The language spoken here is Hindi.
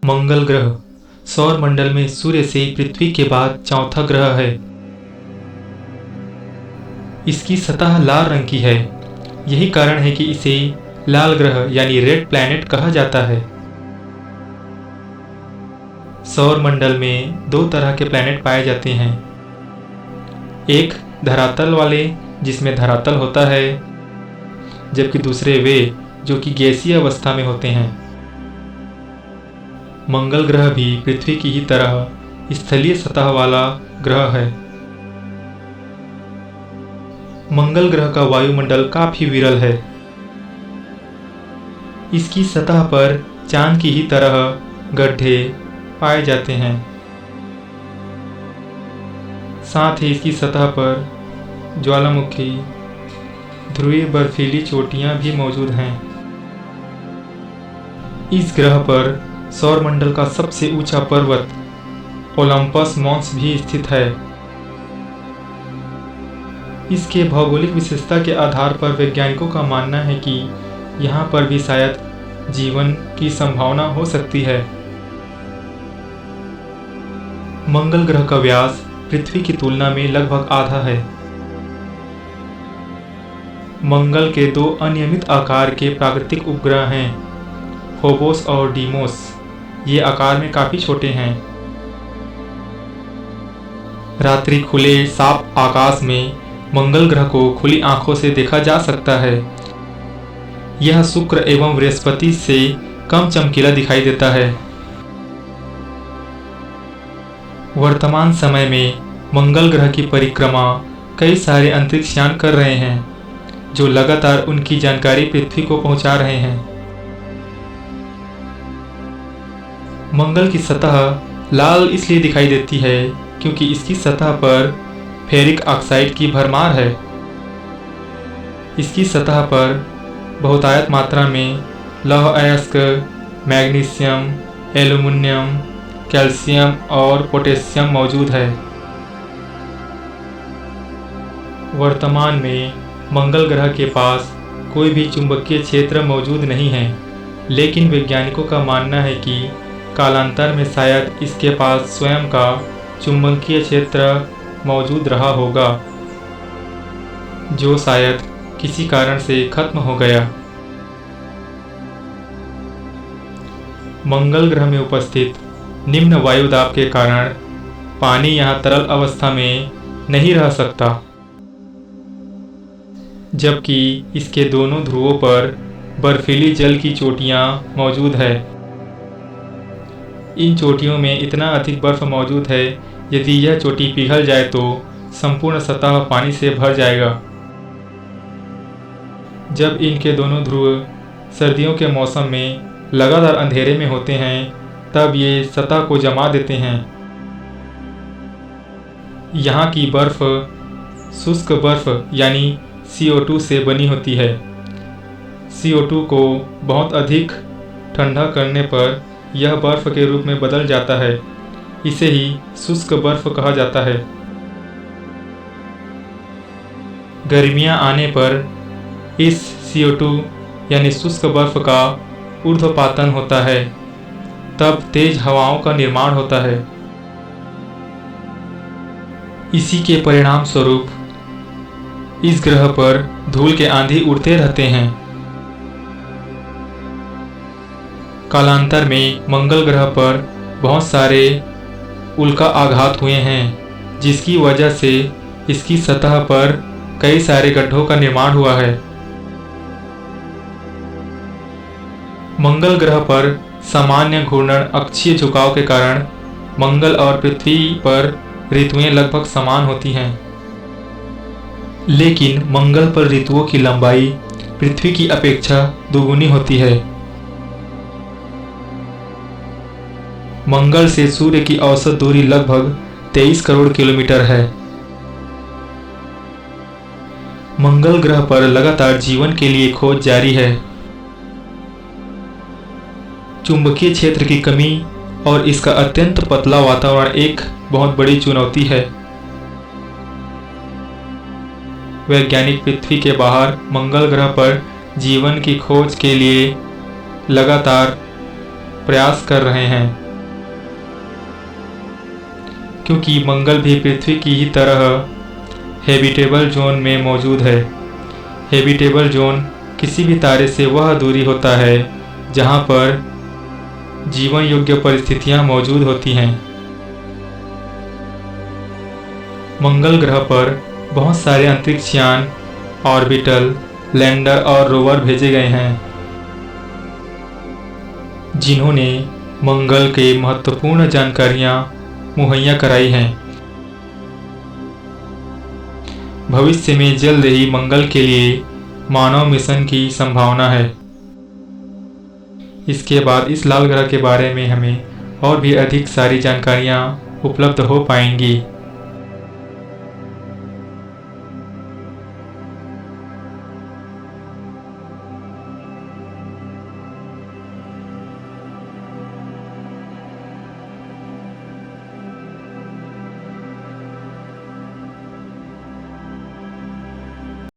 मंगल ग्रह सौर मंडल में सूर्य से पृथ्वी के बाद चौथा ग्रह है। इसकी सतह लाल रंग की है। यही कारण है कि इसे लाल ग्रह यानी रेड प्लैनेट कहा जाता है। सौर मंडल में दो तरह के प्लैनेट पाए जाते हैं, एक धरातल वाले जिसमें धरातल होता है, जबकि दूसरे वे जो कि गैसीय अवस्था में होते हैं। मंगल ग्रह भी पृथ्वी की ही तरह स्थलीय सतह वाला ग्रह है। मंगल ग्रह का वायुमंडल काफी विरल है। इसकी सतह पर चांद की ही तरह गड्ढे पाए जाते हैं। साथ ही इसकी सतह पर ज्वालामुखी, ध्रुवीय बर्फीली चोटियां भी मौजूद हैं। इस ग्रह पर सौरमंडल का सबसे ऊंचा पर्वत ओलंपस मॉन्स भी स्थित है। इसके भौगोलिक विशेषता के आधार पर वैज्ञानिकों का मानना है कि यहाँ पर भी शायद जीवन की संभावना हो सकती है। मंगल ग्रह का व्यास पृथ्वी की तुलना में लगभग आधा है। मंगल के दो अनियमित आकार के प्राकृतिक उपग्रह हैं, फोबोस और डीमोस। ये आकार में काफी छोटे हैं। रात्रि खुले साफ आकाश में मंगल ग्रह को खुली आंखों से देखा जा सकता है। यह शुक्र एवं बृहस्पति से कम चमकीला दिखाई देता है। वर्तमान समय में मंगल ग्रह की परिक्रमा कई सारे अंतरिक्ष यान कर रहे हैं, जो लगातार उनकी जानकारी पृथ्वी को पहुंचा रहे हैं। मंगल की सतह लाल इसलिए दिखाई देती है क्योंकि इसकी सतह पर फेरिक ऑक्साइड की भरमार है। इसकी सतह पर बहुतायत मात्रा में लौह अयस्क, मैग्नीशियम, एल्यूमिनियम, कैल्शियम और पोटेशियम मौजूद है। वर्तमान में मंगल ग्रह के पास कोई भी चुंबकीय क्षेत्र मौजूद नहीं है, लेकिन वैज्ञानिकों का मानना है कि कालांतर में शायद इसके पास स्वयं का चुंबकीय क्षेत्र मौजूद रहा होगा, जो शायद किसी कारण से खत्म हो गया। मंगल ग्रह में उपस्थित निम्न वायु दाब के कारण पानी यहाँ तरल अवस्था में नहीं रह सकता, जबकि इसके दोनों ध्रुवों पर बर्फीली जल की चोटियाँ मौजूद है। इन चोटियों में इतना अधिक बर्फ मौजूद है, यदि यह चोटी पिघल जाए तो संपूर्ण सतह पानी से भर जाएगा। जब इनके दोनों ध्रुव सर्दियों के मौसम में लगातार अंधेरे में होते हैं, तब ये सतह को जमा देते हैं। यहाँ की बर्फ शुष्क बर्फ यानी CO2 से बनी होती है। CO2 को बहुत अधिक ठंडा करने पर यह बर्फ के रूप में बदल जाता है। इसे ही शुष्क बर्फ कहा जाता है। गर्मियां आने पर इस CO2 यानी शुष्क बर्फ का ऊर्ध्वपातन होता है, तब तेज हवाओं का निर्माण होता है। इसी के परिणाम स्वरूप इस ग्रह पर धूल के आंधी उड़ते रहते हैं। कालांतर में मंगल ग्रह पर बहुत सारे उल्का आघात हुए हैं, जिसकी वजह से इसकी सतह पर कई सारे गड्ढों का निर्माण हुआ है। मंगल ग्रह पर सामान्य घूर्णन अक्षीय झुकाव के कारण मंगल और पृथ्वी पर ऋतुएं लगभग समान होती हैं, लेकिन मंगल पर ऋतुओं की लंबाई पृथ्वी की अपेक्षा दोगुनी होती है। मंगल से सूर्य की औसत दूरी लगभग 23 करोड़ किलोमीटर है। मंगल ग्रह पर लगातार जीवन के लिए खोज जारी है। चुंबकीय क्षेत्र की कमी और इसका अत्यंत पतला वातावरण एक बहुत बड़ी चुनौती है। वैज्ञानिक पृथ्वी के बाहर मंगल ग्रह पर जीवन की खोज के लिए लगातार प्रयास कर रहे हैं, क्योंकि मंगल भी पृथ्वी की ही तरह हैबिटेबल जोन में मौजूद है। हैबिटेबल जोन किसी भी तारे से वह दूरी होता है जहां पर जीवन योग्य परिस्थितियां मौजूद होती हैं। मंगल ग्रह पर बहुत सारे अंतरिक्ष यान, ऑर्बिटल, लैंडर और रोवर भेजे गए हैं, जिन्होंने मंगल के महत्वपूर्ण जानकारियां मुहैया कराई हैं। भविष्य में जल्द ही मंगल के लिए मानव मिशन की संभावना है। इसके बाद इस लाल ग्रह के बारे में हमें और भी अधिक सारी जानकारियां उपलब्ध हो पाएंगी।